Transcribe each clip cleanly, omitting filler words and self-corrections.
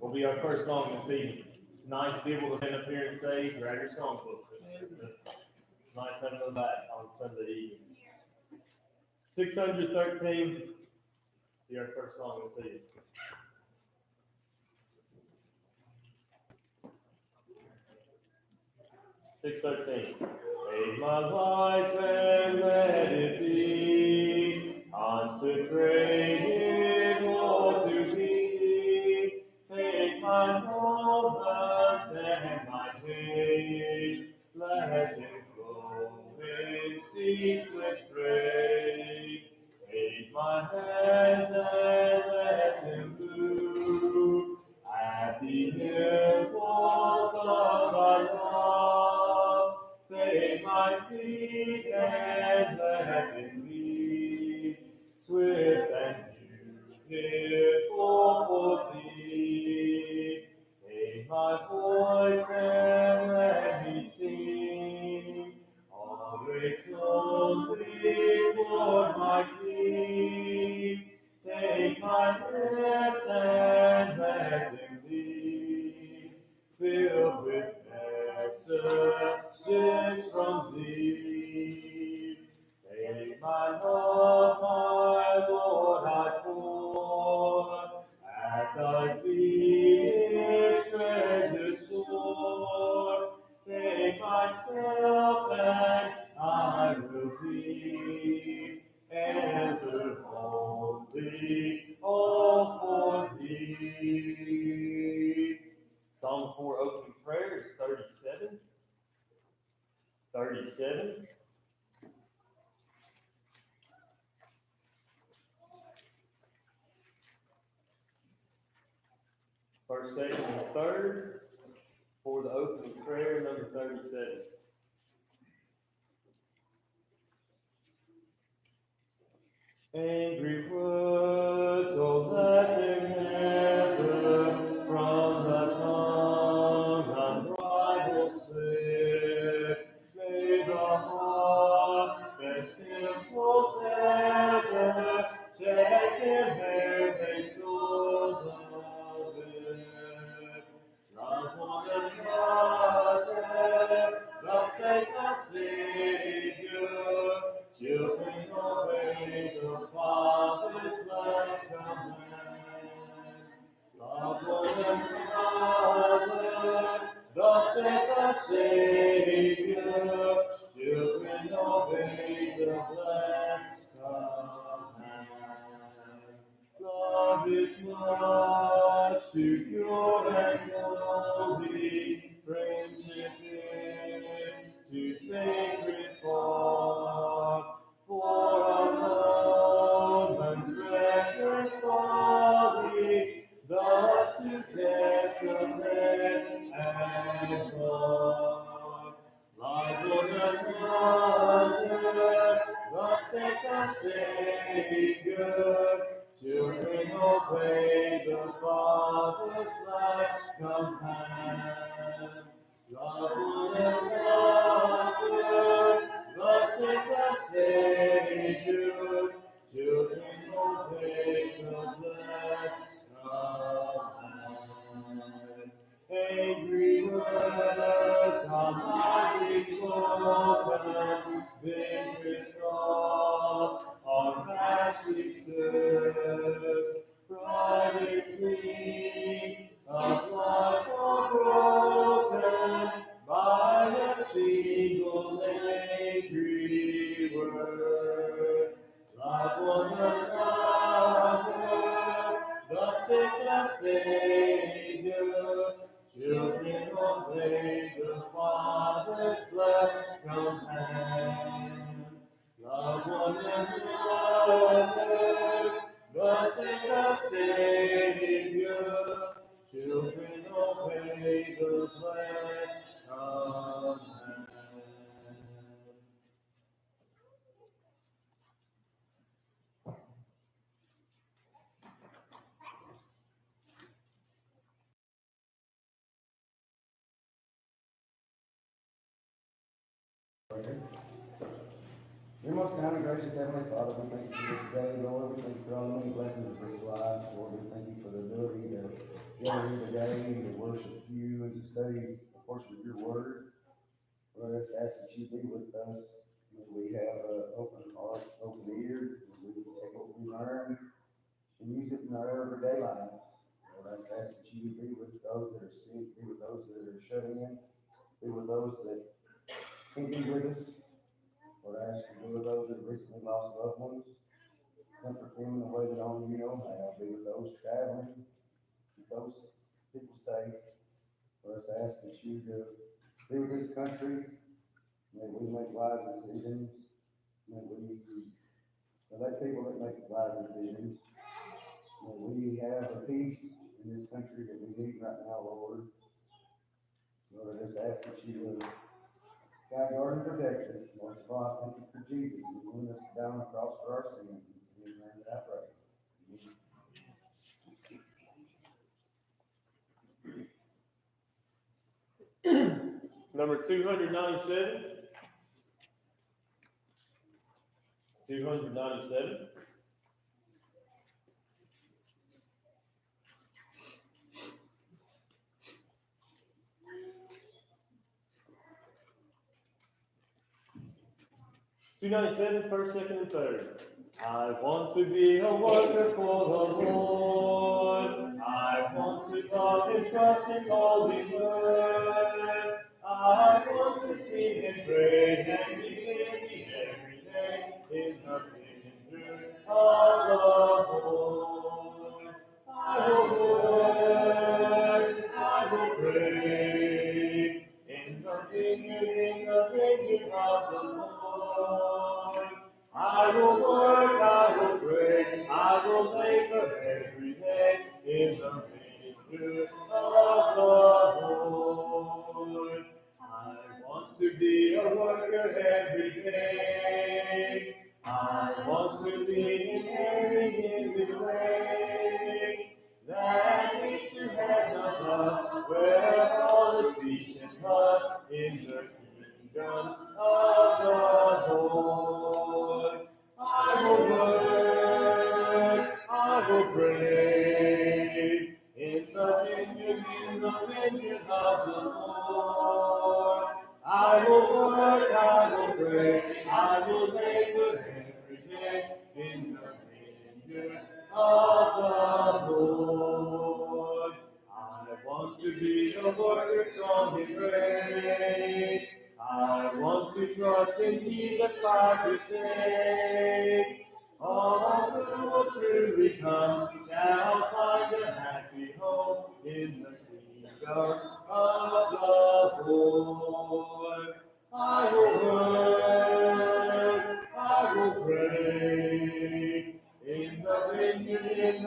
will be our first song this evening. It's nice to be able to stand up here and say, grab your songbooks. It's nice having them back on Sunday evenings. 613 be our first song this evening. 613. Take my life and let it be consecrated, Lord, to thee. Take my moments and my days, let them flow in ceaseless praise. Take my hands and let them move at the impulse of thy love. Take my feet and let them be swift and beautiful for thee. Take my voice and let me sing, always only for my King. Take my lips and let them be filled with messages from thee. Take my love, my Lord, I pour at thy feet its treasure store. Take myself and I will be ever holy, all for thee. Song 4 opening prayer is 37. 37. First, second, and third for the opening prayer, number 37. Angry words, oh, let them never from the tongue unbridled slip. May the heart as simple ever check in where they so love it. Love one another, thus saith the Savior. Children, obey the Father's last command. Love one another, thus saith the Savior. Children, obey the blessed command. Love is much too pure and holy, friendship is too sacred for a moment's reckless folly, thus to desolate and love. Love one another, thus saith the Savior. Children, obey the Father's last command. Love one another, thus saith the Savior. Children, obey the blessed command. Angry words, almighty spoken, vicious thoughts are rashly stirred. Pride sleeps of life are broken by a single angry word. Love one another, thus saith the Savior. Children, obey the Father's blessed command. Love one another, thus saith the Savior. Children, obey the blessed command. Dear most kind and gracious Heavenly Father, we thank you for this day, Lord. We thank you for all the many blessings of this life, Lord. We thank you for the ability to gather here today and to worship you and to study a portion of your word. Lord, I just ask that you be with us. May we have an open heart, open ear, and we can take what we learn and use it in our everyday lives. Lord, I just ask that you be with those that are sick, be with those that are shut in, be with those that can't be with us. Lord, I ask you to be with those that have recently lost loved ones. Comfort them in the way that only you know how. Be with those traveling, keep those people safe. Lord, I ask that you to be with this country. May we make wise decisions. May we elect people that make wise decisions. May we have the peace in this country that we need right now, Lord. Lord, I just ask that you will guide, guard, and protect us. Most of all, I thank you for Jesus. He's willing us to die on the cross for our sins. It's in his name that I pray. Number 297. 297. First, second, and third. I want to be a worker for the Lord. I want to love and trust His holy word. I want to sing and pray and be busy every day in the vineyard of the Lord. I will work, I will pray in the vineyard of the Lord. I will work, I will pray, I will labor every day in the vineyard of the Lord. I want to be a worker every day. I want to be inheriting in the way that leads to heaven above, where all is peace and love in the kingdom of the Lord. I will work, I will pray in the vineyard of the Lord. I will work, I will pray, I will labor every day in the vineyard of the Lord. I want to be a worker strong in faith. I want to trust in Jesus Christ to save. All who will truly come shall find a happy home in the kingdom of the Lord. I will work, I will pray in the vineyard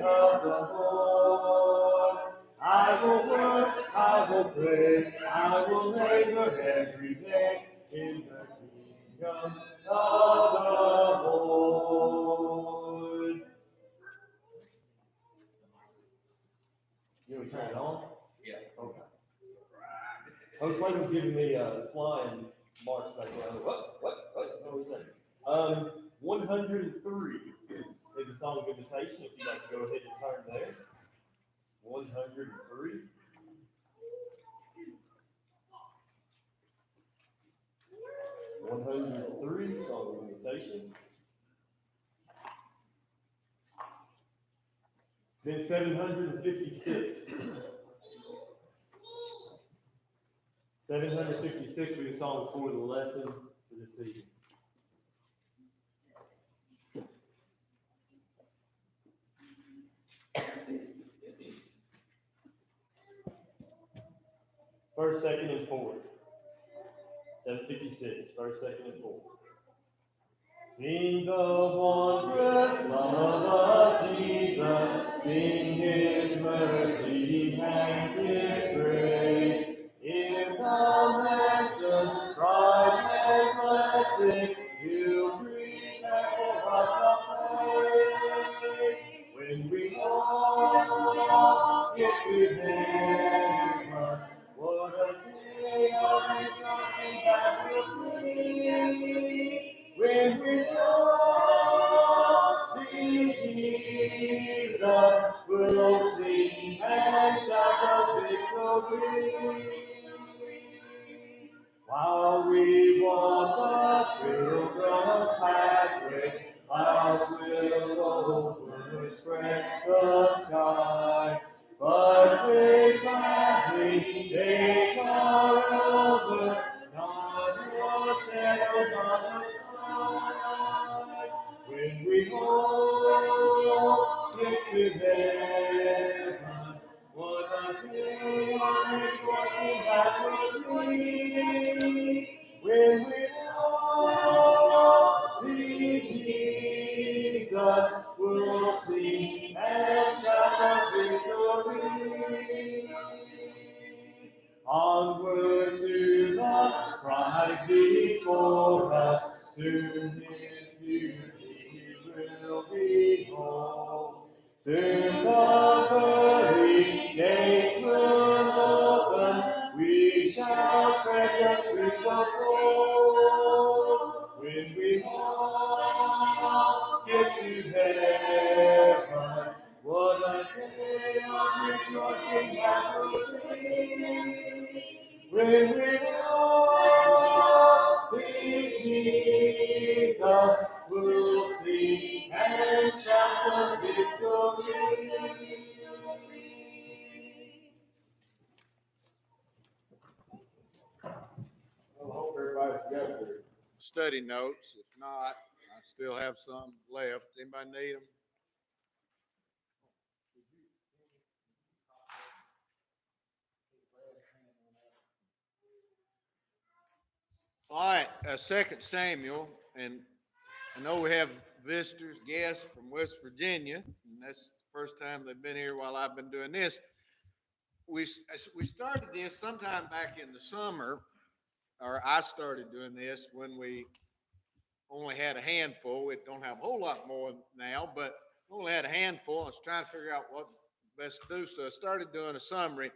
of the Lord. I will work, I will pray, I will labor every day in the kingdom of the Lord. You want to turn it on? Yeah. Okay. Host Wayne was giving me flying marks back there. What was that? 103 is a song of invitation. If you'd like to go ahead and turn there. 103. Song of invitation. Then 756. 756 will be the song for the lesson for this evening. First, second, and fourth. 756, first, second, and fourth. Sing the wondrous love of Jesus, sing His mercy and His grace. In the mansion, tried and blessed, He'll prepare for us a place. When we all get to heaven, what a day of rejoicing that will be. When we all see Jesus, we'll sing While we walk the pilgrim pathway, clouds will overspread the sky. But when traveling days are over, not your shadow on the sky. When we all get to heaven, what a day of rejoicing that will be. When we all see Jesus, we'll sing and shout victory. Onward to the prize before us, soon His beauty will behold. Soon the pearly gates will open, we shall tread the streets of gold. When we all get to heaven, what a day of rejoicing that will be. When we all see Jesus, we'll sing and shout the victory. Well, I hope everybody's got their study notes. If not, I still have some left. Anybody need them? All right, 2 Samuel, and I know we have visitors, guests from West Virginia, and that's the first time they've been here while I've been doing this. We started this sometime back in the summer, or I started doing this when we only had a handful. We don't have a whole lot more now, but only had a handful. I was trying to figure out what best to do, so I started doing a summary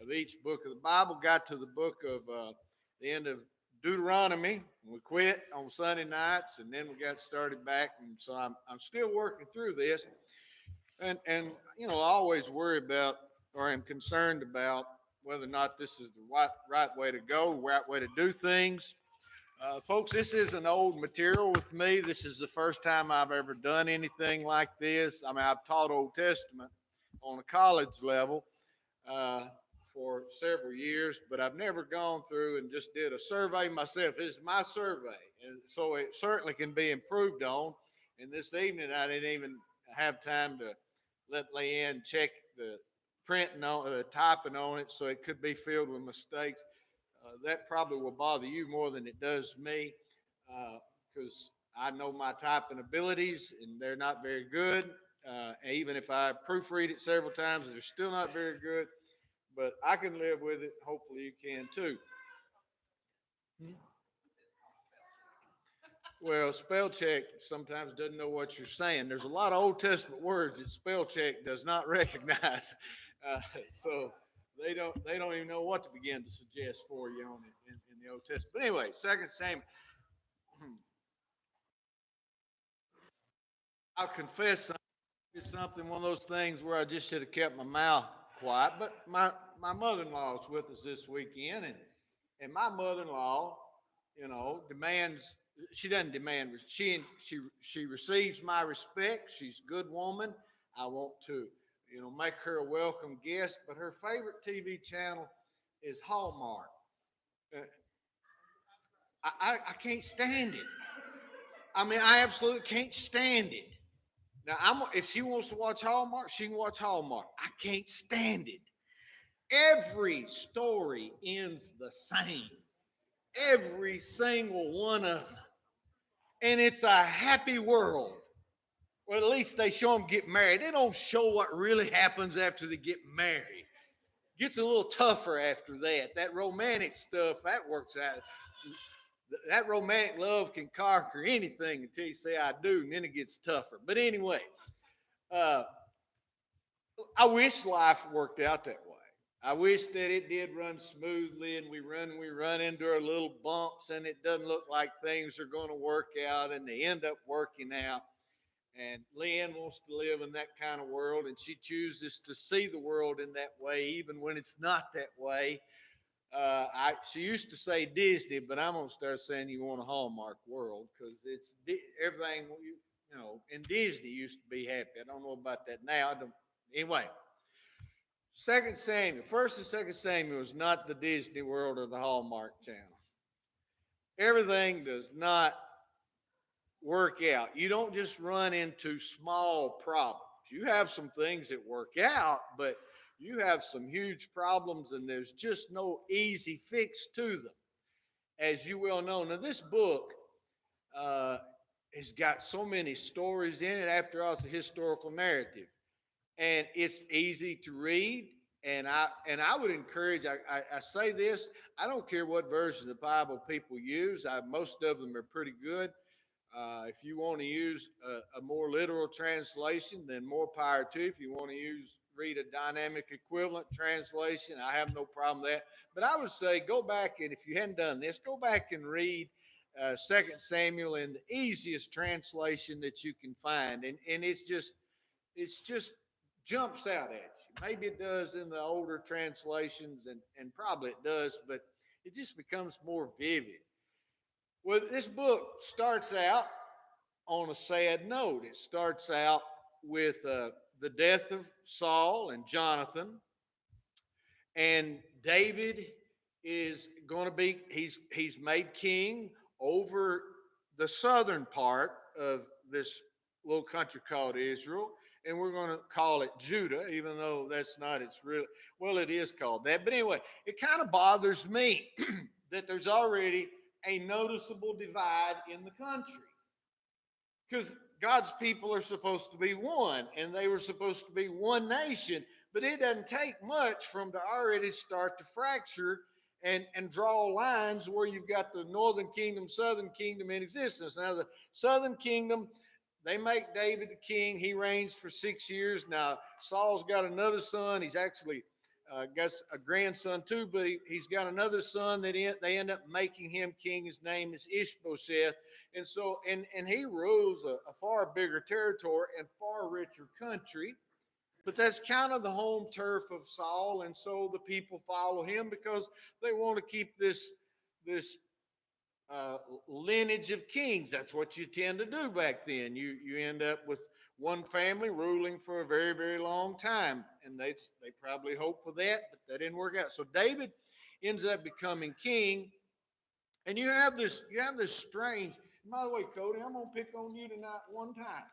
of each book of the Bible. Got to the book of the end of Deuteronomy. We quit on Sunday nights, and then we got started back, and so I'm still working through this, and you know, I always worry about, or am concerned about, whether or not this is the right way to go, right way to do things. Folks, this is an old material with me. This is the first time I've ever done anything like this. I mean, I've taught Old Testament on a college level for several years, but I've never gone through and just did a survey myself. This is my survey, and so it certainly can be improved on. And this evening, I didn't even have time to let Leanne check the printing on the typing on it, so it could be filled with mistakes. That probably will bother you more than it does me, because I know my typing abilities and they're not very good. Even if I proofread it several times, they're still not very good, but I can live with it. Hopefully you can too. Well, spell check sometimes doesn't know what you're saying. There's a lot of Old Testament words that spell check does not recognize. So they don't even know what to begin to suggest for you on it in the Old Testament. But anyway, 2 Samuel. I'll confess something, one of those things where I just should have kept my mouth quiet. But my mother-in-law is with us this weekend, and my mother-in-law, you know, demands. She doesn't demand. She receives my respect. She's a good woman. I want to, you know, make her a welcome guest. But her favorite TV channel is Hallmark. I can't stand it. I mean, I absolutely can't stand it. Now, if she wants to watch Hallmark, she can watch Hallmark. I can't stand it. Every story ends the same. Every single one of them. And it's a happy world. Well, at least they show them get married. They don't show what really happens after they get married. It gets a little tougher after that. That romantic stuff, that works out. That romantic love can conquer anything until you say I do, and then it gets tougher. But anyway, I wish life worked out that way. I wish that it did run smoothly, and we run into our little bumps, and it doesn't look like things are going to work out, and they end up working out. And Leanne wants to live in that kind of world, and she chooses to see the world in that way, even when it's not that way. She used to say Disney, but I'm gonna start saying you want a Hallmark world because it's everything in Disney used to be happy. I don't know about that now. Anyway, First and Second Samuel is not the Disney World or the Hallmark Channel. Everything does not work out. You don't just run into small problems. You have some things that work out, but you have some huge problems, and there's just no easy fix to them, as you well know. Now, this book has got so many stories in it. After all, it's a historical narrative, and it's easy to read. And I would encourage. I say this. I don't care what version of the Bible people use. Most of them are pretty good. If you want to use a more literal translation, then more power to you. If you want to read a dynamic equivalent translation, I have no problem with that. But I would say go back, and if you hadn't done this, go back and read 2 Samuel in the easiest translation that you can find. And it's just jumps out at you. Maybe it does in the older translations, and probably it does, but it just becomes more vivid. Well, this book starts out on a sad note. It starts out with the death of Saul and Jonathan, and David is going to be, he's made king over the southern part of this little country called Israel, and we're going to call it Judah, even though that's not its real, well, it is called that. But anyway, it kind of bothers me that there's already a noticeable divide in the country, because God's people are supposed to be one, and they were supposed to be one nation, but it doesn't take much for them to already start to fracture and draw lines where you've got the northern kingdom, southern kingdom in existence. Now, the southern kingdom, they make David the king. He reigns for 6 years. Now, Saul's got another son. He's actually got a grandson too, but he's got another son that they end up making him king. His name is Ishbosheth. And so, and he rules a far bigger territory and far richer country. But that's kind of the home turf of Saul, and so the people follow him because they want to keep this lineage of kings. That's what you tend to do back then. You end up with one family ruling for a very, very long time, and they probably hoped for that, but that didn't work out. So David ends up becoming king, and you have this strange. By the way, Cody, I'm gonna pick on you tonight one time.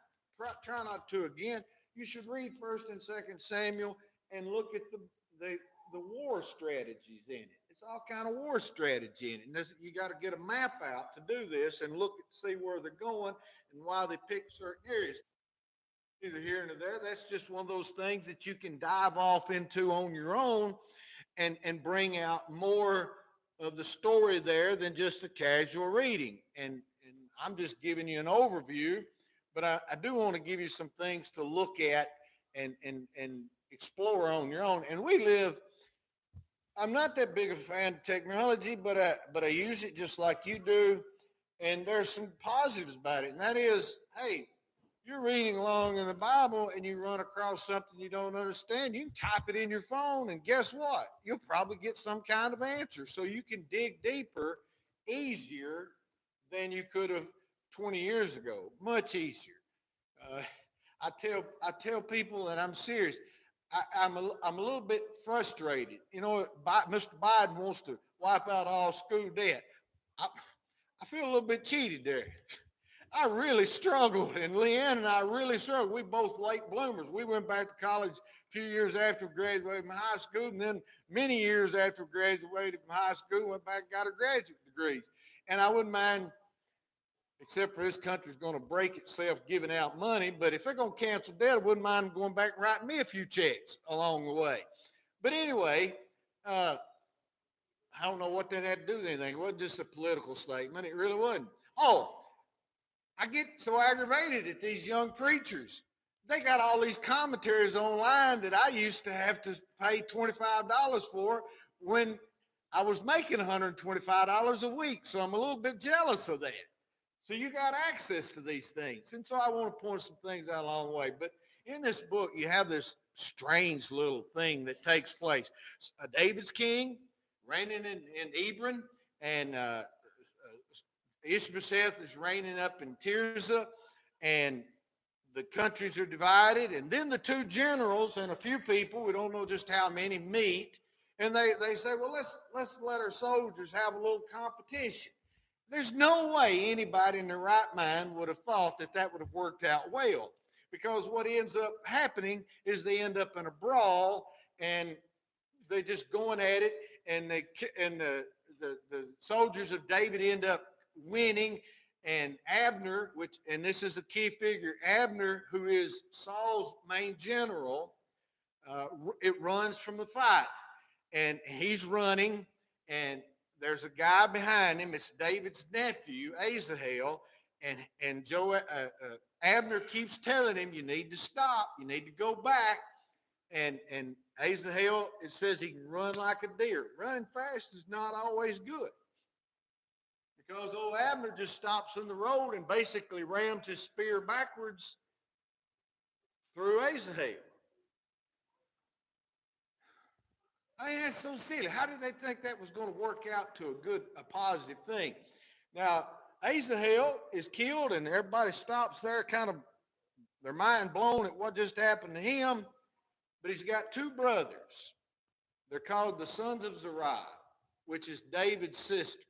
Try not to again. You should read 1 and 2 Samuel and look at the war strategies in it. It's all kind of war strategy in it. And you got to get a map out to do this and look and see where they're going and why they pick certain areas. Either here or there. That's just one of those things that you can dive off into on your own and bring out more of the story there than just a casual reading. And I'm just giving you an overview. But I do want to give you some things to look at and explore on your own. And I'm not that big a fan of technology, but I use it just like you do. And there's some positives about it. And that is, hey, you're reading along in the Bible and you run across something you don't understand. You can type it in your phone, and guess what? You'll probably get some kind of answer. So you can dig deeper, easier than you could have 20 years ago, much easier. I tell people that I'm serious. I'm a little bit frustrated. You know, Mr. Biden wants to wipe out all school debt. I feel a little bit cheated there. I really struggled, and Leanne and I really struggled. We both late bloomers. We went back to college a few years after we graduated from high school, and then many years after we graduated from high school, went back and got our graduate degrees. And I wouldn't mind, except for this country's going to break itself giving out money. But if they're going to cancel debt, I wouldn't mind going back and writing me a few checks along the way. But anyway, I don't know what that had to do with anything. It wasn't just a political statement. It really wasn't. Oh, I get so aggravated at these young preachers. They got all these commentaries online that I used to have to pay $25 for when I was making $125 a week. So I'm a little bit jealous of that. So you got access to these things. And so I want to point some things out along the way. But in this book, you have this strange little thing that takes place. David's king, reigning in Hebron, and Ishbosheth is reigning up in Tirzah, and the countries are divided. And then the two generals and a few people, we don't know just how many, meet. And they say, well, let's let our soldiers have a little competition. There's no way anybody in their right mind would have thought that that would have worked out well, because what ends up happening is they end up in a brawl, and they're just going at it, and the soldiers of David end up winning, and Abner, and this is a key figure, Abner, who is Saul's main general, it runs from the fight, and he's running, and there's a guy behind him. It's David's nephew, Asahel, and Abner keeps telling him, you need to stop, you need to go back. And Asahel, it says he can run like a deer. Running fast is not always good, because old Abner just stops in the road and basically rams his spear backwards through Asahel. I mean, that's so silly. How did they think that was going to work out to a positive thing? Now, Asahel is killed, and everybody stops there, kind of their mind blown at what just happened to him. But he's got two brothers. They're called the sons of Zeruiah, which is David's sister,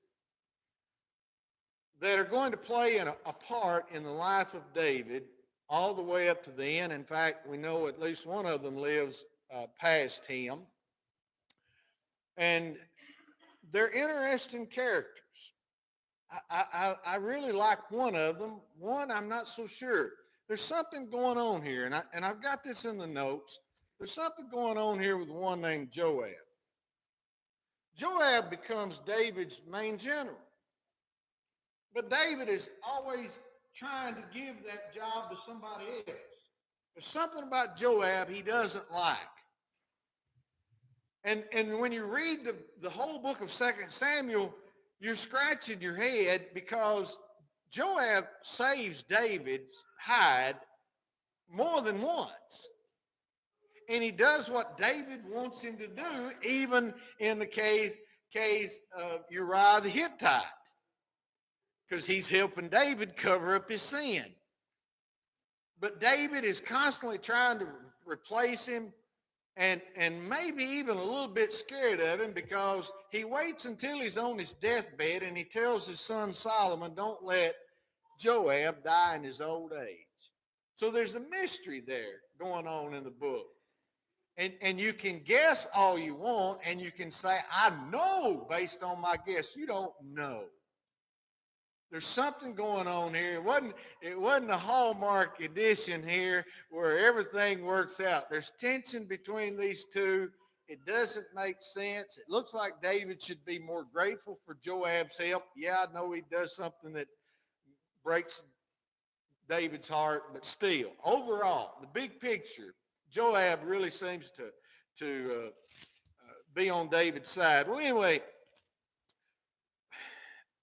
that are going to play a part in the life of David all the way up to the end. In fact, we know at least one of them lives past him. And they're interesting characters. I really like one of them. One, I'm not so sure. There's something going on here, and I've got this in the notes. There's something going on here with one named Joab. Joab becomes David's main general. But David is always trying to give that job to somebody else. There's something about Joab he doesn't like. And when you read the whole book of 2 Samuel, you're scratching your head, because Joab saves David's hide more than once. And he does what David wants him to do, even in the case of Uriah the Hittite, because he's helping David cover up his sin. But David is constantly trying to replace him, and maybe even a little bit scared of him, because he waits until he's on his deathbed and he tells his son Solomon, don't let Joab die in his old age. So there's a mystery there going on in the book. And you can guess all you want, and you can say, I know based on my guess. You don't know. There's something going on here. It wasn't a Hallmark edition here where everything works out. There's tension between these two. It doesn't make sense. It looks like David should be more grateful for Joab's help. Yeah, I know he does something that breaks David's heart, but still, overall, the big picture, Joab really seems to be on David's side. Well, anyway,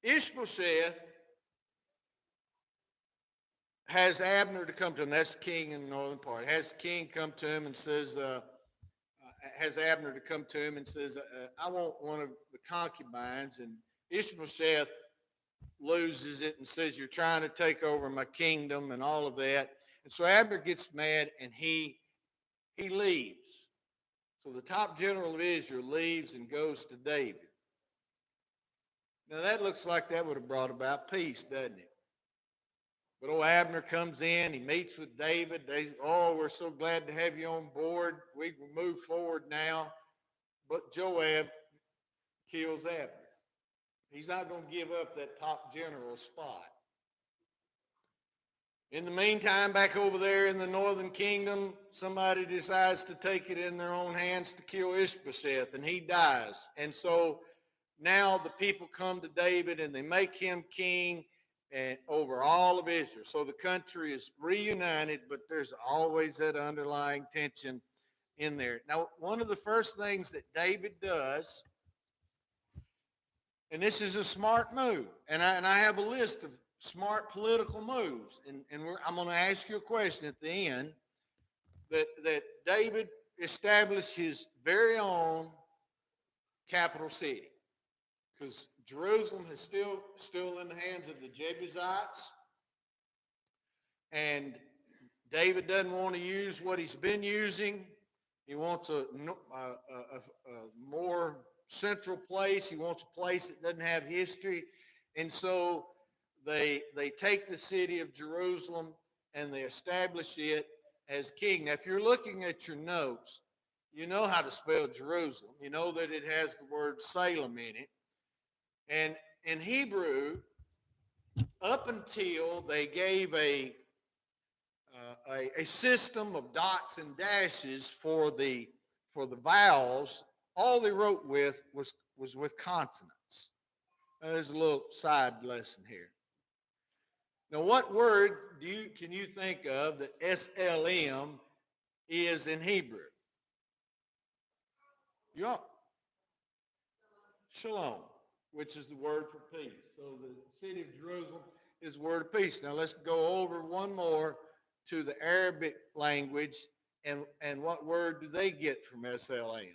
Ishbosheth has Abner to come to him. That's the king in the northern part. Has the king come to him and says, has Abner to come to him and says, I want one of the concubines. And Ishbosheth loses it and says, you're trying to take over my kingdom and all of that. And so Abner gets mad, and he leaves. So the top general of Israel leaves and goes to David. Now that looks like that would have brought about peace, doesn't it? But old Abner comes in, he meets with David. They say, oh, we're so glad to have you on board. We can move forward now. But Joab kills Abner. He's not going to give up that top general spot. In the meantime, back over there in the northern kingdom, somebody decides to take it in their own hands to kill Ishbosheth, and he dies. And so now the people come to David, and they make him king and over all of Israel. So the country is reunited, but there's always that underlying tension in there. Now, one of the first things that David does, and this is a smart move, and I have a list of smart political moves. And I'm going to ask you a question at the end that David established his very own capital city, because Jerusalem is still in the hands of the Jebusites, and David doesn't want to use what he's been using. He wants a more central place. He wants a place that doesn't have history, and so they take the city of Jerusalem and they establish it as king. Now, if you're looking at your notes, you know how to spell Jerusalem. You know that it has the word Salem in it. And in Hebrew, up until they gave a system of dots and dashes for the vowels, all they wrote with was with consonants. There's a little side lesson here. Now, what word can you think of that SLM is in Hebrew? Yeah. Shalom, which is the word for peace. So the city of Jerusalem is the word of peace. Now let's go over one more to the Arabic language, and what word do they get from SLM?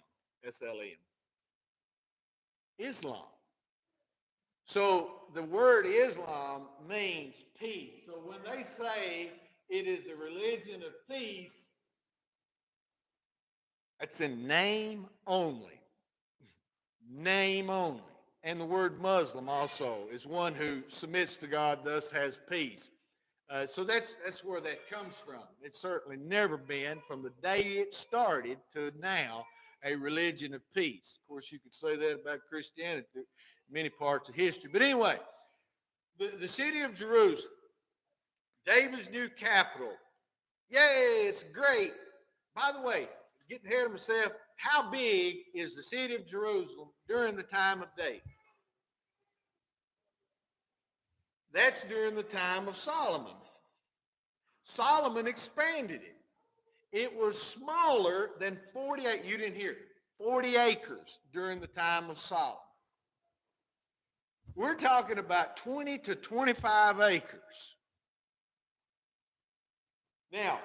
Islam. So the word Islam means peace. So when they say it is a religion of peace, that's in name only. Name only. And the word Muslim also is one who submits to God, thus has peace. So that's where that comes from. It's certainly never been, from the day it started to now, a religion of peace. Of course, you could say that about Christianity through many parts of history. But anyway, the city of Jerusalem, David's new capital. Yay, it's great. By the way, getting ahead of myself, how big is the city of Jerusalem during the time of David? That's during the time of Solomon. Solomon expanded it. It was smaller than 48, you didn't hear it, 40 acres during the time of Solomon. We're talking about 20 to 25 acres. Now,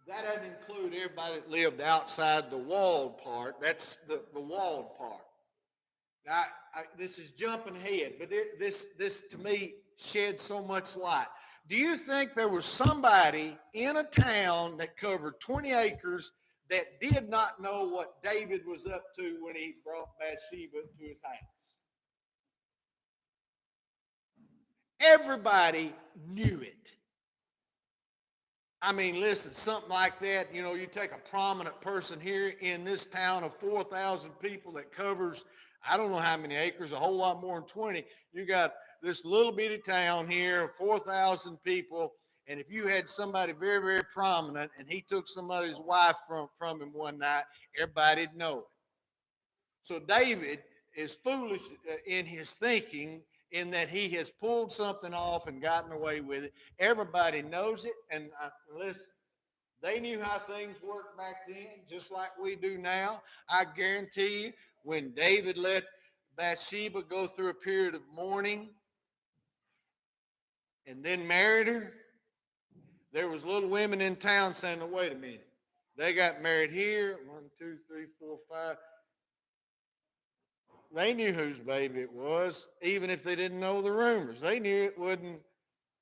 that doesn't include everybody that lived outside the walled part. That's the walled part. Now, this is jumping ahead, but this to me sheds so much light. Do you think there was somebody in a town that covered 20 acres that did not know what David was up to when he brought Bathsheba to his house? Everybody knew it. I mean, listen, something like that, you take a prominent person here in this town of 4,000 people that covers, I don't know how many acres, a whole lot more than 20. You got this little bitty town here, 4,000 people, and if you had somebody very, very prominent and he took somebody's wife from him one night, everybody'd know it. So David is foolish in his thinking, in that he has pulled something off and gotten away with it. Everybody knows it, and listen, they knew how things worked back then, just like we do now. I guarantee you, when David let Bathsheba go through a period of mourning and then married her, there was little women in town saying, "No, wait a minute. They got married here, 1, 2, 3, 4, 5. They knew whose baby it was, even if they didn't know the rumors. They knew it wasn't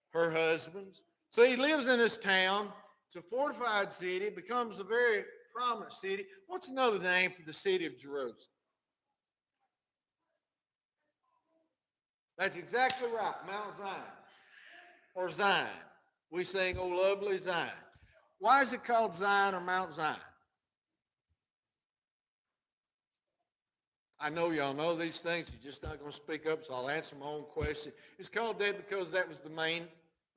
her husband's. So he lives in this town. It's a fortified city. It becomes a very prominent city. What's another name for the city of Jerusalem? That's exactly right, Mount Zion, or Zion. We sing, "Oh, lovely Zion." Why is it called Zion or Mount Zion? I know y'all know these things. You're just not going to speak up, so I'll answer my own question. It's called that because that was the main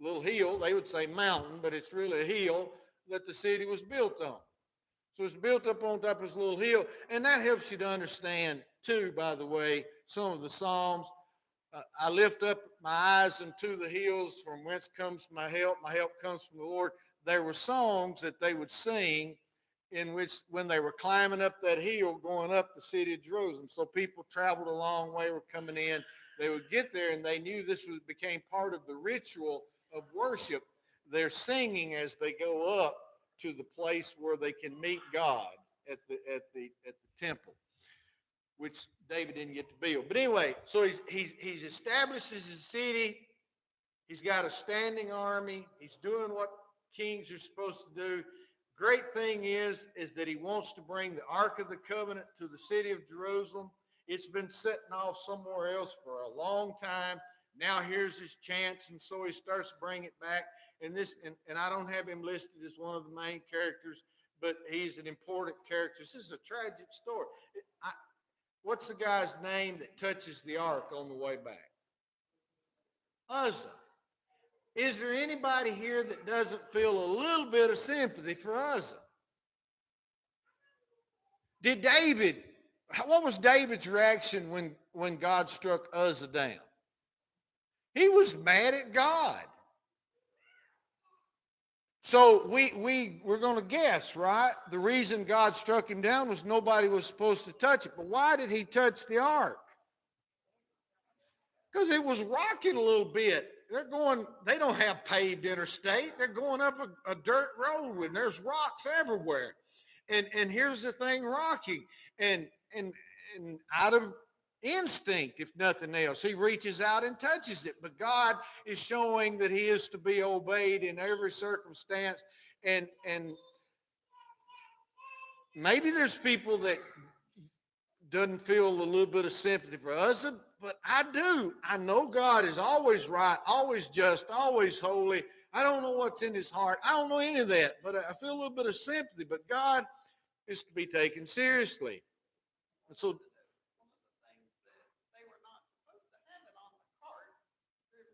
little hill. They would say mountain, but it's really a hill that the city was built on. So it's built up on top of this little hill, and that helps you to understand, too, by the way, some of the Psalms. I lift up my eyes into the hills, from whence comes my help. My help comes from the Lord. There were songs that they would sing in which, when they were climbing up that hill, going up the city of Jerusalem. So people traveled a long way, were coming in they would get there and they knew this became part of the ritual of worship. They're singing as they go up to the place where they can meet God at the temple, which David didn't get to build. But anyway, so he's establishes his city. He's got a standing army. He's doing what kings are supposed to do. Great thing is that he wants to bring the Ark of the Covenant to the city of Jerusalem. It's been sitting off somewhere else for a long time. Now here's his chance, and so he starts to bring it back. And I don't have him listed as one of the main characters, but he's an important character. This is a tragic story. What's the guy's name that touches the ark on the way back? Uzzah. Is there anybody here that doesn't feel a little bit of sympathy for Uzzah? What was David's reaction when God struck Uzzah down? He was mad at God. So we're going to guess, right? The reason God struck him down was nobody was supposed to touch it. But why did he touch the ark? Because it was rocking a little bit. They don't have paved interstate. They're going up a dirt road and there's rocks everywhere. And here's the thing rocking. And out of instinct, if nothing else, he reaches out and touches it. But God is showing that he is to be obeyed in every circumstance. And maybe there's people that doesn't feel a little bit of sympathy for us, but I do. I know God is always right, always just, always holy. I don't know what's in his heart. I don't know any of that, but I feel a little bit of sympathy. But God is to be taken seriously. And so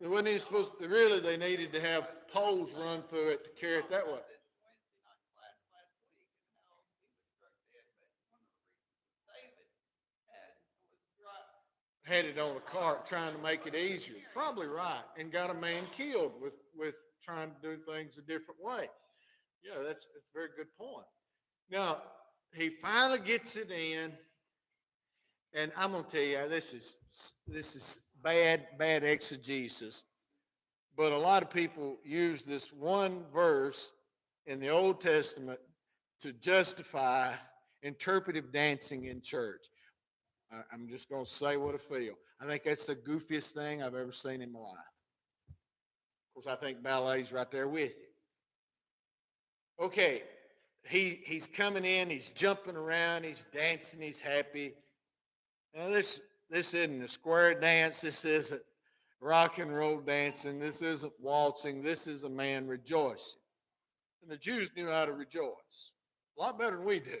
they weren't even supposed to, really, they needed to have poles run through it to carry it that way. Had it on a cart trying to make it easier. Probably right. And got a man killed with trying to do things a different way. Yeah, that's a very good point. Now, he finally gets it in. And I'm going to tell you, this is bad exegesis. But a lot of people use this one verse in the Old Testament to justify interpretive dancing in church. I'm just going to say what I feel. I think that's the goofiest thing I've ever seen in my life. Of course, I think ballet's right there with you. Okay, he's coming in, he's jumping around, he's dancing, he's happy. Now, this isn't a square dance. This isn't rock and roll dancing. This isn't waltzing. This is a man rejoicing. And the Jews knew how to rejoice. A lot better than we do.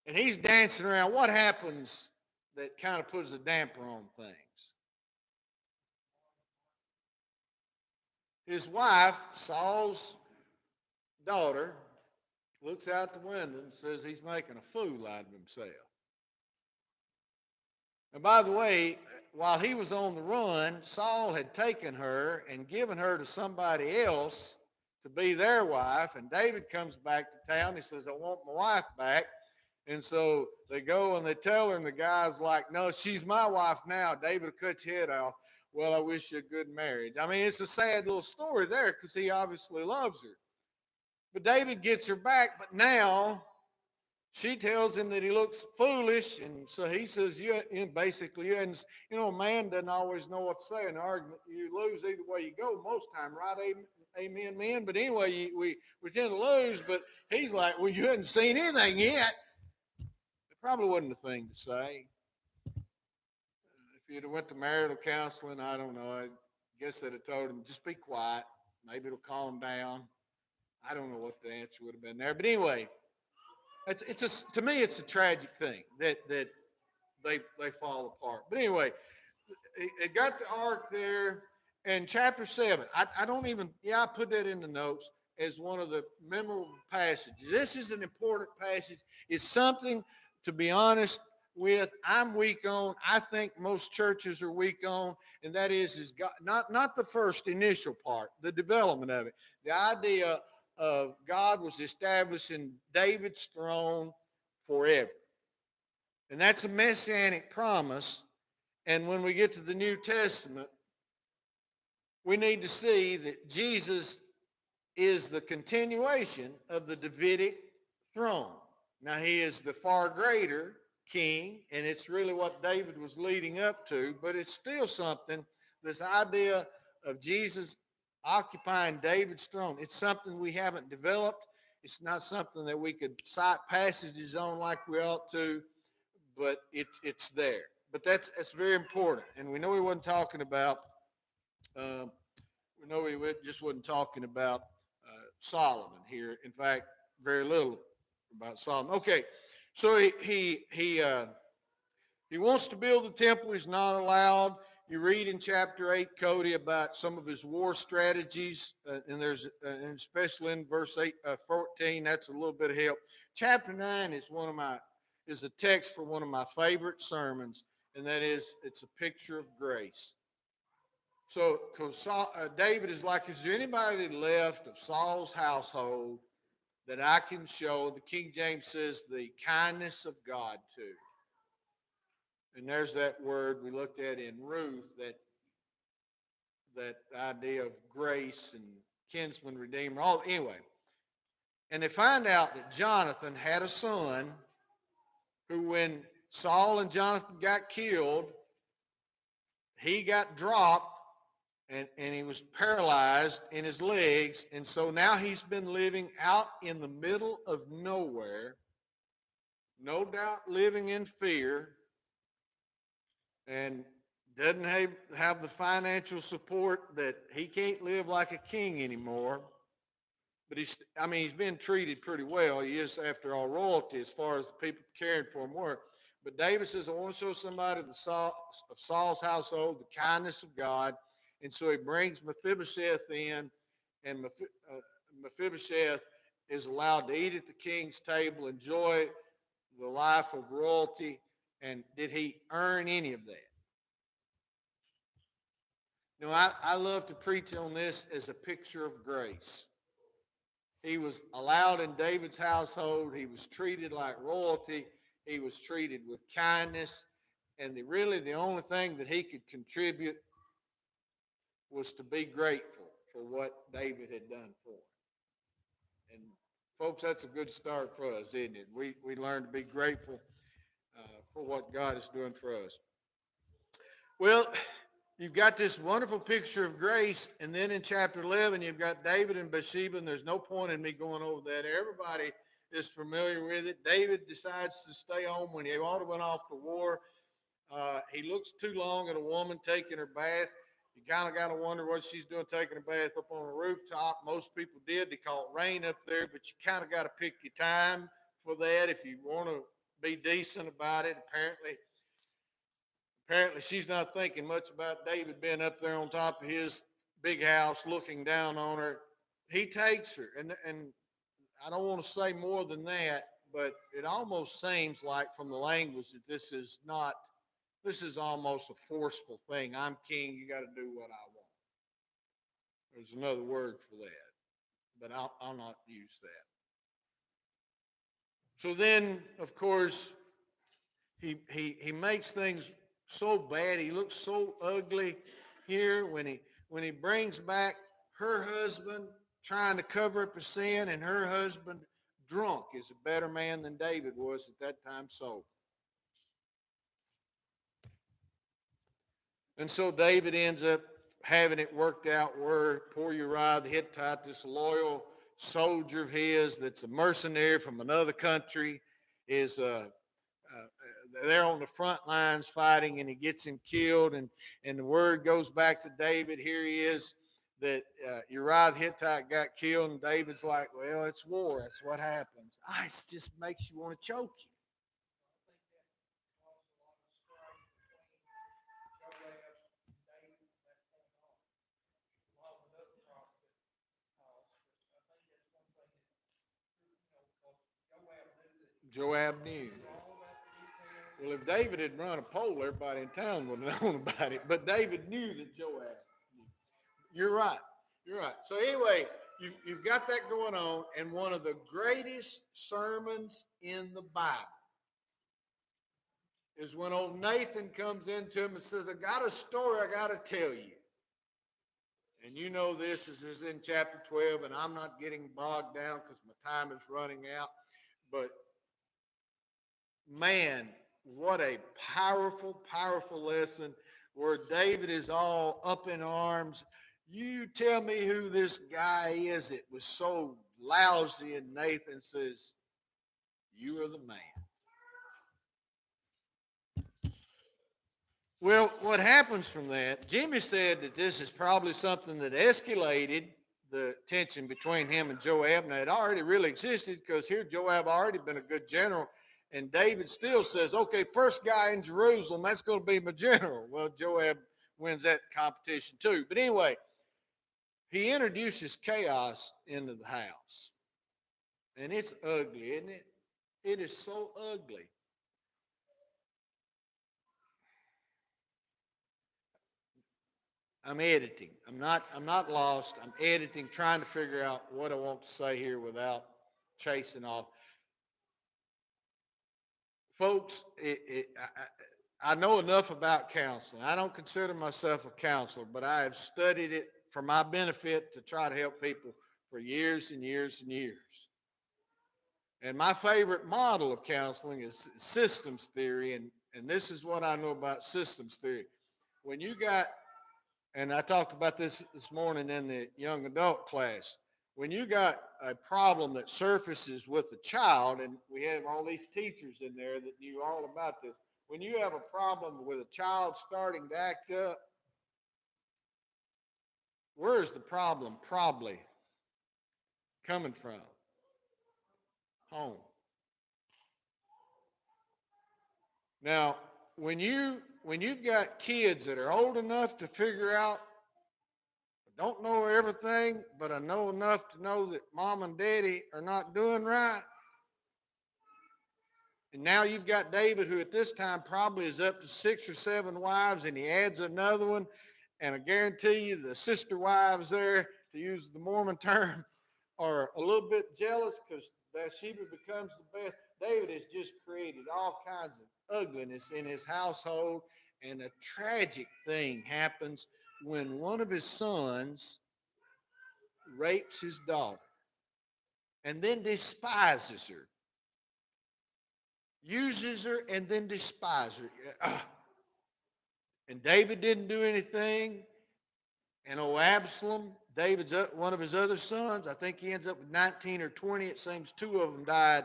And he's dancing around. What happens that kind of puts a damper on things? His wife, Saul's daughter, looks out the window and says he's making a fool out of himself. And by the way, while he was on the run, Saul had taken her and given her to somebody else to be their wife. And David comes back to town. He says, I want my wife back. And so they go and they tell her, and the guy's like, no, she's my wife now. David will cut your head off. Well, I wish you a good marriage. I mean, it's a sad little story there because he obviously loves her. But David gets her back, but now she tells him that he looks foolish. And so he says, basically, and a man doesn't always know what to say in an argument. You lose either way you go most time, right? Amen, men. But anyway, we tend to lose. But he's like, well, you hadn't seen anything yet. Probably wasn't a thing to say. If you'd have went to marital counseling, I don't know. I guess they'd have told him, just be quiet. Maybe it'll calm down. I don't know what the answer would have been there. But anyway, to me, it's a tragic thing that they fall apart. But anyway, it got the ark there. And chapter 7, I put that in the notes as one of the memorable passages. This is an important passage. It's something, to be honest with, I'm weak on. I think most churches are weak on, and that is God, not the first initial part, the development of it. The idea of God was establishing David's throne forever. And that's a messianic promise, And when we get to the New Testament, we need to see that Jesus is the continuation of the Davidic throne. Now, he is the far greater king, and it's really what David was leading up to, but it's still something, this idea of Jesus occupying David's throne, it's something we haven't developed. It's not something that we could cite passages on like we ought to, but it's there. But that's very important. And we know he wasn't talking about, we know he just wasn't talking about Solomon here. In fact, very little about Solomon. Okay, so he wants to build the temple. He's not allowed. You read in chapter 8, Cody, about some of his war strategies, and there's, and especially in verse 14, that's a little bit of help. Chapter 9 is a text for one of my favorite sermons, and that is, it's a picture of grace. So, David is like, is there anybody left of Saul's household that I can show, the King James says, the kindness of God to? And there's that word we looked at in Ruth, that idea of grace and kinsman, redeemer, all anyway. And they find out that Jonathan had a son who, when Saul and Jonathan got killed, he got dropped and he was paralyzed in his legs. And so now he's been living out in the middle of nowhere, no doubt living in fear, and doesn't have the financial support, that he can't live like a king anymore. But he's been treated pretty well. He is, after all, royalty as far as the people caring for him were. But David says, I want to show somebody of Saul's household the kindness of God. And so he brings Mephibosheth in, and Mephibosheth is allowed to eat at the king's table, enjoy the life of royalty. And did he earn any of that? You know, I love to preach on this as a picture of grace. He was allowed in David's household. He was treated like royalty. He was treated with kindness. And really the only thing that he could contribute was to be grateful for what David had done for him. And folks, that's a good start for us, isn't it? We learn to be grateful for what God is doing for us. Well, you've got this wonderful picture of grace, and then in chapter 11, you've got David and Bathsheba, and there's no point in me going over that. Everybody is familiar with it. David decides to stay home when he ought to went off to war. He looks too long at a woman taking her bath. You kind of got to wonder what she's doing taking a bath up on a rooftop. Most people did. They call it rain up there, but you kind of got to pick your time for that if you want to be decent about it. Apparently she's not thinking much about David being up there on top of his big house looking down on her. He takes her, and I don't want to say more than that, but it almost seems like from the language that this is almost a forceful thing. I'm king, you got to do what I want. There's another word for that, but I'll not use that. So then, of course, he makes things so bad. He looks so ugly here when he brings back her husband trying to cover up her sin, and her husband drunk is a better man than David was at that time sober. And so David ends up having it worked out where poor Uriah the Hittite, this loyal soldier of his that's a mercenary from another country, is they're on the front lines fighting, and he gets him killed. And the word goes back to David. Here he is, that Uriah the Hittite got killed, and David's like, well, it's war. That's what happens. It just makes you want to choke you. Joab knew. Well, if David had run a poll, everybody in town would have known about it. But David knew that Joab knew. You're right. You're right. So anyway, you've got that going on, and one of the greatest sermons in the Bible is when old Nathan comes into him and says, I got a story I got to tell you. And you know this is in chapter 12, and I'm not getting bogged down because my time is running out. But man, what a powerful, powerful lesson where David is all up in arms. You tell me who this guy is that was so lousy. And Nathan says, you are the man. Well, what happens from that, Jimmy said that this is probably something that escalated the tension between him and Joab. Now, it already really existed because here Joab already been a good general, and David still says, okay, first guy in Jerusalem, that's going to be my general. Well, Joab wins that competition too. But anyway, he introduces chaos into the house. And it's ugly, isn't it? It is so ugly. I'm editing. I'm not lost. I'm editing, trying to figure out what I want to say here without chasing off. Folks, I know enough about counseling. I don't consider myself a counselor, but I have studied it for my benefit to try to help people for years and years and years. And my favorite model of counseling is systems theory, and this is what I know about systems theory. When you got, and I talked about this morning in the young adult class, when you got a problem that surfaces with a child, and we have all these teachers in there that knew all about this, when you have a problem with a child starting to act up, where is the problem probably coming from? Home. Now, when you've got kids that are old enough to figure out, I don't know everything, but I know enough to know that mom and daddy are not doing right. And now you've got David, who at this time probably is up to 6 or 7 wives, and he adds another one. And I guarantee you the sister wives there, to use the Mormon term, are a little bit jealous because Bathsheba becomes the best. David has just created all kinds of ugliness in his household, and a tragic thing happens when one of his sons rapes his daughter and then despises her, uses her and then despises her. And David didn't do anything. And Absalom, David's one of his other sons, I think he ends up with 19 or 20. It seems 2 of them died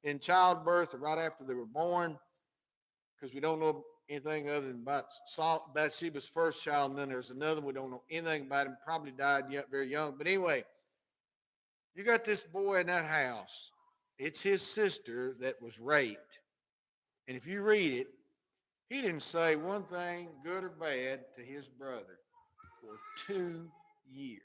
in childbirth or right after they were born, because we don't know anything other than about Bathsheba's first child, and then there's another. We don't know anything about him. Probably died very young. But anyway, you got this boy in that house. It's his sister that was raped. And if you read it, he didn't say one thing, good or bad, to his brother for 2 years.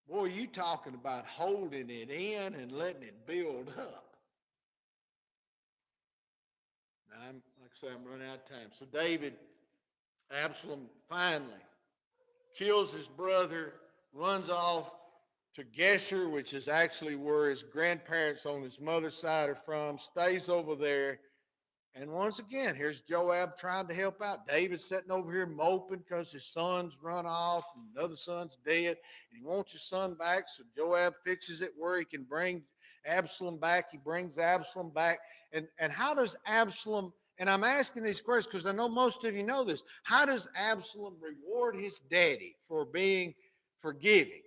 Boy, you talking about holding it in and letting it build up. Now, like I say, I'm running out of time. So David, Absalom finally kills his brother, runs off to Geshur, which is actually where his grandparents on his mother's side are from, stays over there. And once again, here's Joab trying to help out. David's sitting over here moping because his son's run off and another son's dead. And he wants his son back, so Joab fixes it where he can bring Absalom back. He brings Absalom back. And how does Absalom, and I'm asking these questions because I know most of you know this, how does Absalom reward his daddy for being forgiving?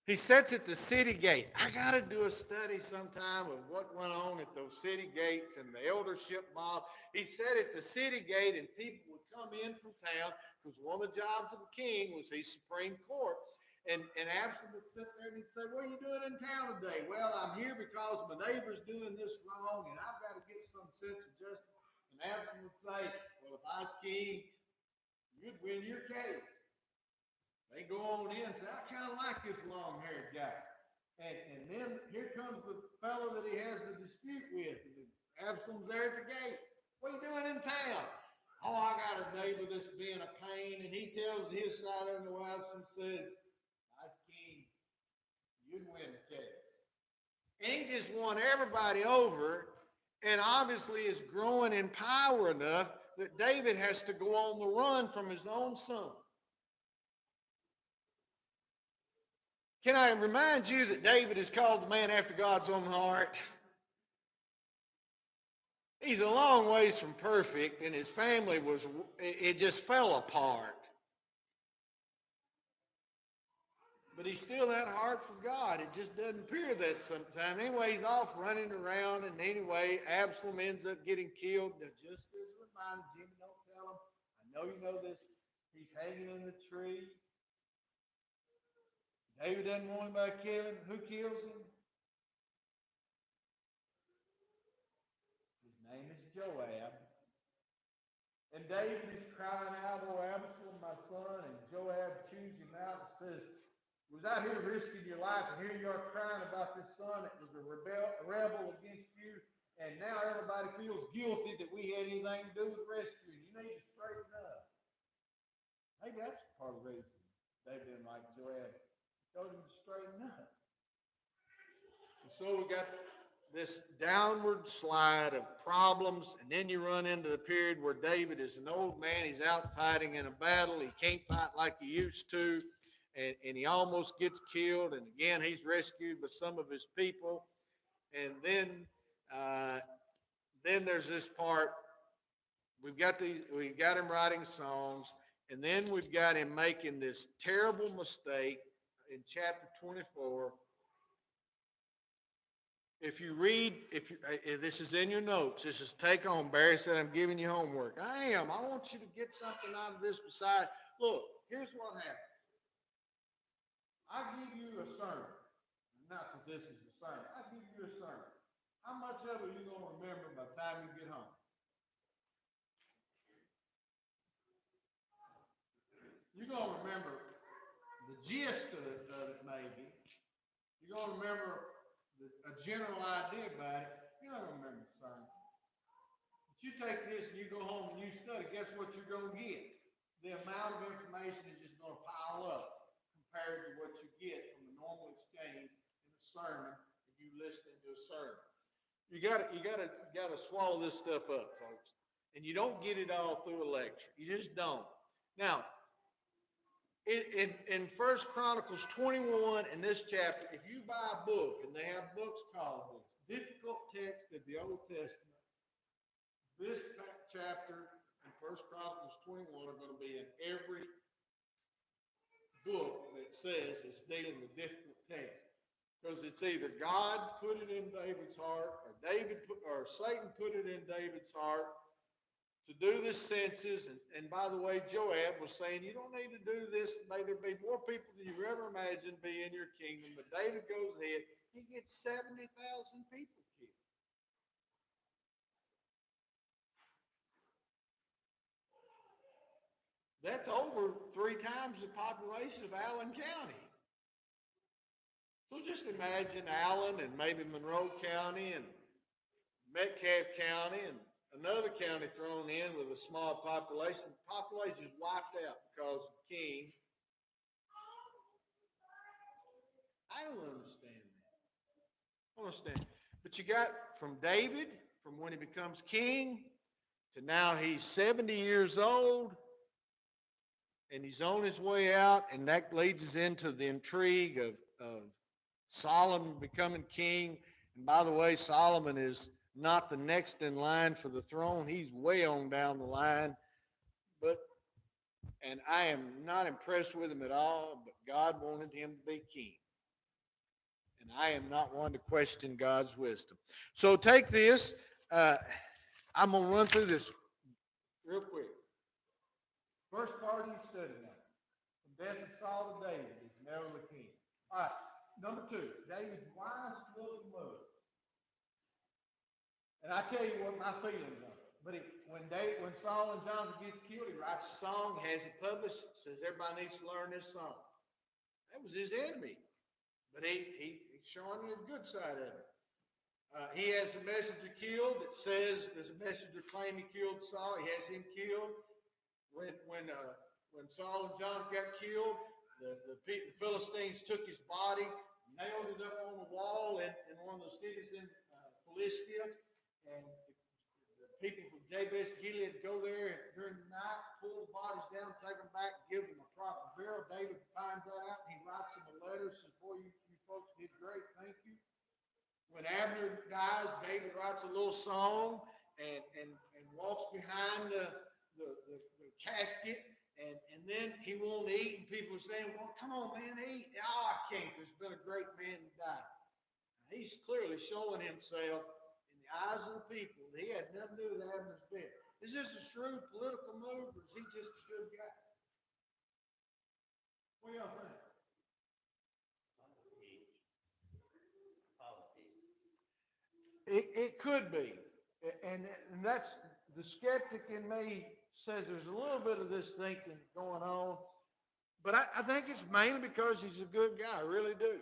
He sits at the city gate. I got to do a study sometime of what went on at those city gates and the eldership model. He sat at the city gate, and people would come in from town because one of the jobs of the king was his Supreme Court. And Absalom would sit there and he'd say, what are you doing in town today? Well, I'm here because my neighbor's doing this wrong and I've got to get some sense of justice. And Absalom would say, well, if I was king, you'd win your case. They go on in and say, I kind of like this long-haired guy. And then here comes the fellow that he has the dispute with. And Absalom's there at the gate. What are you doing in town? Oh, I got a neighbor that's being a pain. And he tells his side of the Absalom says, I was king, you'd win the case. And he just won everybody over, and obviously is growing in power enough that David has to go on the run from his own son. Can I remind you that David is called the man after God's own heart? He's a long ways from perfect, and his family it just fell apart. But he still had a heart for God. It just doesn't appear that sometimes. Anyway, he's off running around, and anyway, Absalom ends up getting killed. Now, just as a reminder, Jimmy, don't tell him. I know you know this. He's hanging in the tree. David doesn't want anybody to kill him. Who kills him? His name is Joab. And David is crying out, "Oh, Absalom, my son." And Joab chews him out and says, "Was out here risking your life, and here you are crying about this son that was a rebel against you, and now everybody feels guilty that we had anything to do with rescuing. You need to straighten up." Maybe that's part of the reason David didn't like Joab. He told him to straighten up. And so we got this downward slide of problems, and then you run into the period where David is an old man. He's out fighting in a battle. He can't fight like he used to. And he almost gets killed, and again he's rescued by some of his people, and then there's this part. We got him writing songs, and then we've got him making this terrible mistake in chapter 24. If you read, if this is in your notes, this is take home. Barry said, "I'm giving you homework." I am. I want you to get something out of this besides, look, here's what happens. I give you a sermon. Not that this is a sermon. I give you a sermon. How much of it are you going to remember by the time you get home? You're going to remember the gist of it maybe. You're going to remember a general idea about it. You're not going to remember the sermon. But you take this and you go home and you study, guess what you're going to get? The amount of information is just going to pile up compared to what you get from the normal exchange in a sermon if you listening to a sermon. You gotta swallow this stuff up, folks. And you don't get it all through a lecture. You just don't. Now, in 1 Chronicles 21 in this chapter, if you buy a book, and they have books called this, Difficult Text of the Old Testament, this chapter in 1 Chronicles 21 are going to be in every book that says it's dealing with difficult text, because it's either God put it in David's heart, or Satan put it in David's heart to do this census. And by the way, Joab was saying, you don't need to do this. May there be more people than you ever imagined be in your kingdom. But David goes ahead. He gets 70,000 people killed. That's over 3 times the population of Allen County. So just imagine Allen and maybe Monroe County and Metcalfe County and another county thrown in with a small population. The population is wiped out because of the king. I don't understand that. I don't understand. But you got from David, from when he becomes king, to now he's 70 years old. And he's on his way out, and that leads us into the intrigue of Solomon becoming king. And by the way, Solomon is not the next in line for the throne. He's way on down the line. And I am not impressed with him at all, but God wanted him to be king. And I am not one to question God's wisdom. So take this. I'm going to run through this real quick. First part you study now. From death of Saul to David is never the king. All right. Number 2, David's wise little mother. And I tell you what my feelings are. But when Saul and Jonathan gets killed, he writes a song, has it published, says everybody needs to learn this song. That was his enemy. But he's showing you the good side of it. He has a messenger killed that says there's a messenger claim he killed Saul. He has him killed. When Saul and Jonathan got killed, the Philistines took his body, nailed it up on the wall in one of the cities in Philistia. And the people from Jabesh Gilead go there and during the night, pull the bodies down, take them back, give them a proper burial. David finds that out and he writes them a letter, says, boy, you folks did great, thank you. When Abner dies, David writes a little song and walks behind the casket, and then he won't eat, and people are saying, well, come on, man, eat. Oh, I can't. There's been a great man who died. Now, he's clearly showing himself in the eyes of the people that he had nothing to do with Abner's death. Is this a shrewd political move, or is he just a good guy? What do y'all think? It could be. And that's the skeptic in me says there's a little bit of this thinking going on. But I think it's mainly because he's a good guy. I really do.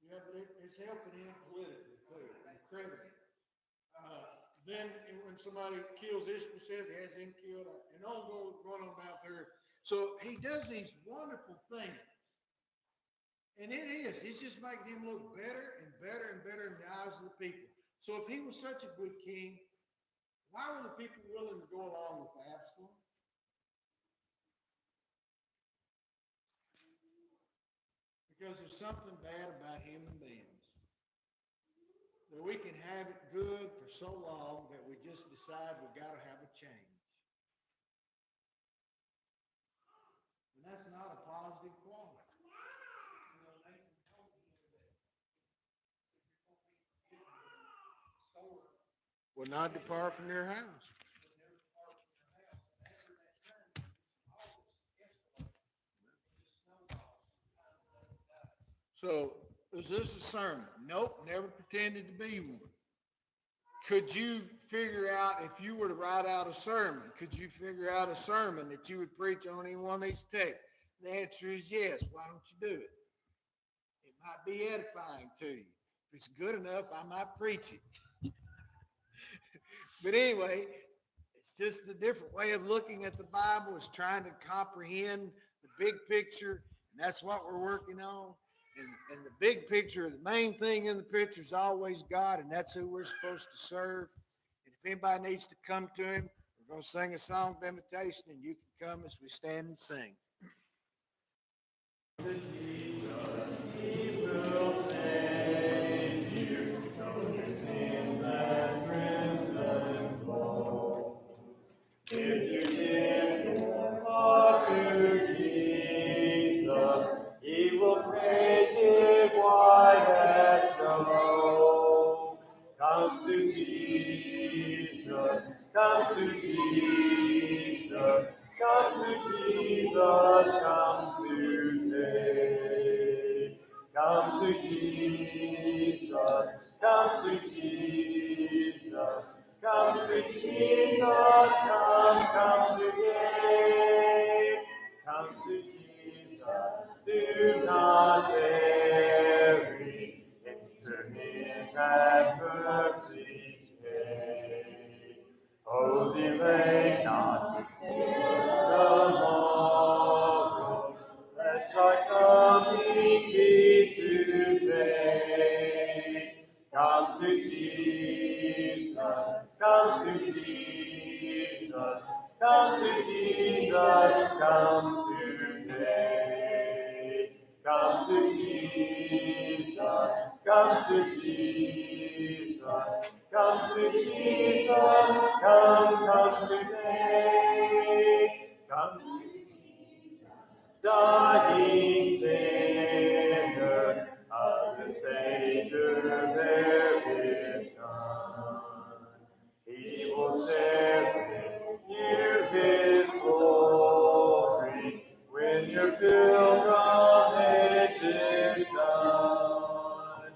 Yeah, but it's helping him politically too. Incredible. Then when somebody kills Ishmael, he has him killed, and all going on about there. So he does these wonderful things. And it is. It's just making him look better and better and better in the eyes of the people. So if he was such a good king, why were the people willing to go along with Absalom? Because there's something bad about human beings. That we can have it good for so long that we just decide we got to have a change. And that's not a positive quality. Will not depart from your house. So, is this a sermon? Nope, never pretended to be one. Could you figure out, if you were to write out a sermon, could you figure out a sermon that you would preach on any one of these texts? The answer is yes. Why don't you do it? It might be edifying to you. If it's good enough, I might preach it. But anyway, it's just a different way of looking at the Bible. It's trying to comprehend the big picture, and that's what we're working on. And the big picture, the main thing in the picture is always God, and that's who we're supposed to serve. And if anybody needs to come to him, we're going to sing a song of invitation, and you can come as we stand and sing. If you give your heart to Jesus, he will make it white as snow. Come to Jesus, come to Jesus, come to Jesus, come today. Come to Jesus, come to Jesus. Come to Jesus, come today. Come to Jesus, do not tarry. Enter in and mercy stay. Oh, delay not till tomorrow, lest thy coming be too late. Come to Jesus, come to Jesus, come to Jesus, come today. Come to Jesus, come to Jesus, come to Jesus, come today. Come to Jesus, dying sinner, of the Savior there is none. He will share with you his glory when your pilgrimage is done.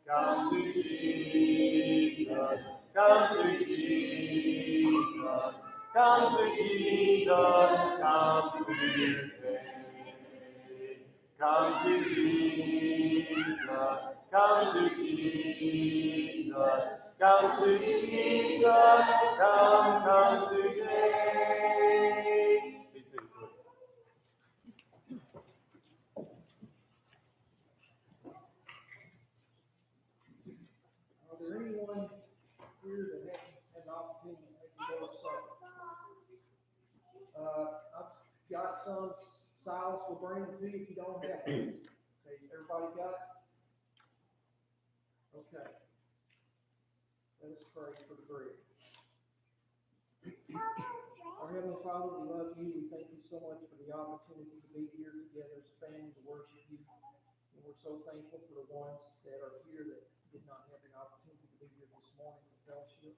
Come to Jesus, come to Jesus, come to Jesus, come today. Come to Jesus, come to Jesus, come to Jesus, come today. Be seated, please. some, Silas will bring them to you if you don't have them. Okay, everybody got it? Okay. Let us pray for the bread. Our Heavenly Father, we love you. We thank you so much for the opportunity to be here together as a family to worship you. And we're so thankful for the ones that are here that did not have an opportunity to be here this morning for fellowship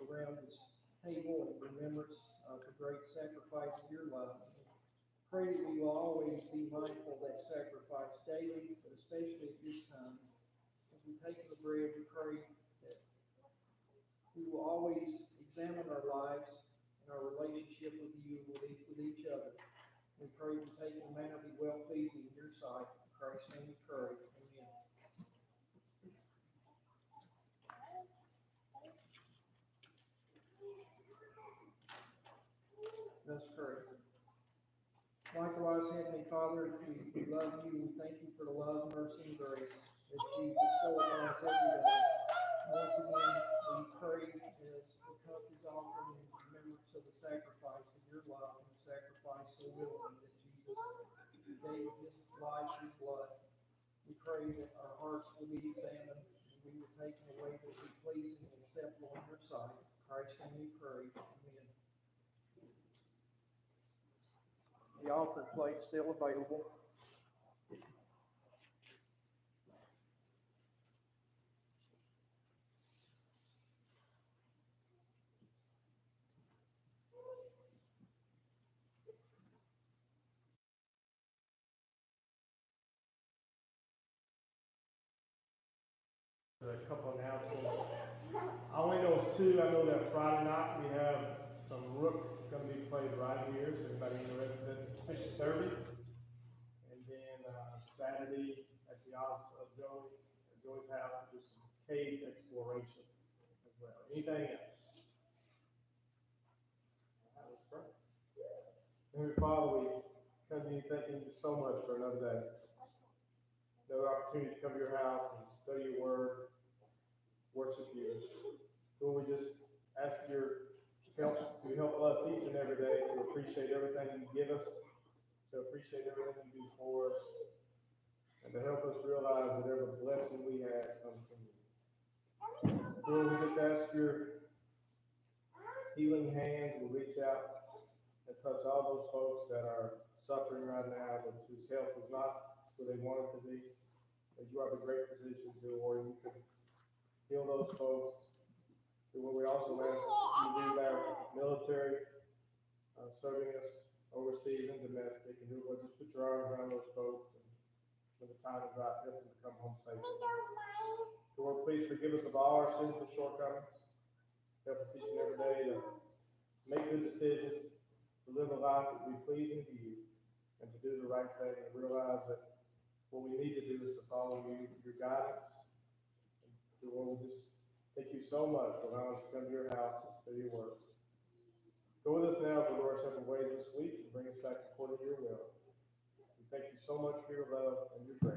around this table in remembrance of the great sacrifice of your love. Pray that we will always be mindful of that sacrifice daily, but especially at this time. As we take the bread, we pray that we will always examine our lives and our relationship with you, with each other. We pray to take in a manner be well pleasing in your sight. In Christ's name we pray. Amen. Let's pray. Likewise, Heavenly Father, we love you. We thank you for the love, mercy, and grace that you bestow upon us every day. Once again, we pray as the cup is offered in remembrance of the sacrifice of your love and the sacrifice so willingly that Jesus gave his life and blood. We pray that our hearts will be examined and we will take in a way that will be pleasing and acceptable in your sight. In Christ's name we pray. Amen. The offering plate still available. A couple announcements. I only know of two. I know that Friday night we have some rook going to be played right here. So anybody interested, that's at 6:30. And then Saturday at the house of Joey's house, just some cave exploration as well. Anything else? All right, let's pray. Heavenly Father, we come to you thanking you so much for another day. Another opportunity to come to your house and study your word, worship you. Lord, we just ask your help to help us each and every day to appreciate everything you give us, to appreciate everything you do for us, and to help us realize that every blessing we have comes from you. Lord, we just ask your healing hand will reach out and touch all those folks that are suffering right now, but whose health is not where they want it to be. That you are the great physician, Lord, and you can heal those folks. Lord, we also ask you to be our military serving us overseas and domestic, and Lord, just put your arms around those folks, and when the time is right, help them to come home safely. Lord, please forgive us of all our sins and shortcomings. Help us each and every day to make good decisions, to live a life that will be pleasing to you, and to do the right thing, and realize that what we need to do is to follow you, your guidance. And Lord, we just thank you so much for allowing us to come to your house and study your word. Go with us now for our separate ways this week and bring us back according to your will. We thank you so much for your love and your grace.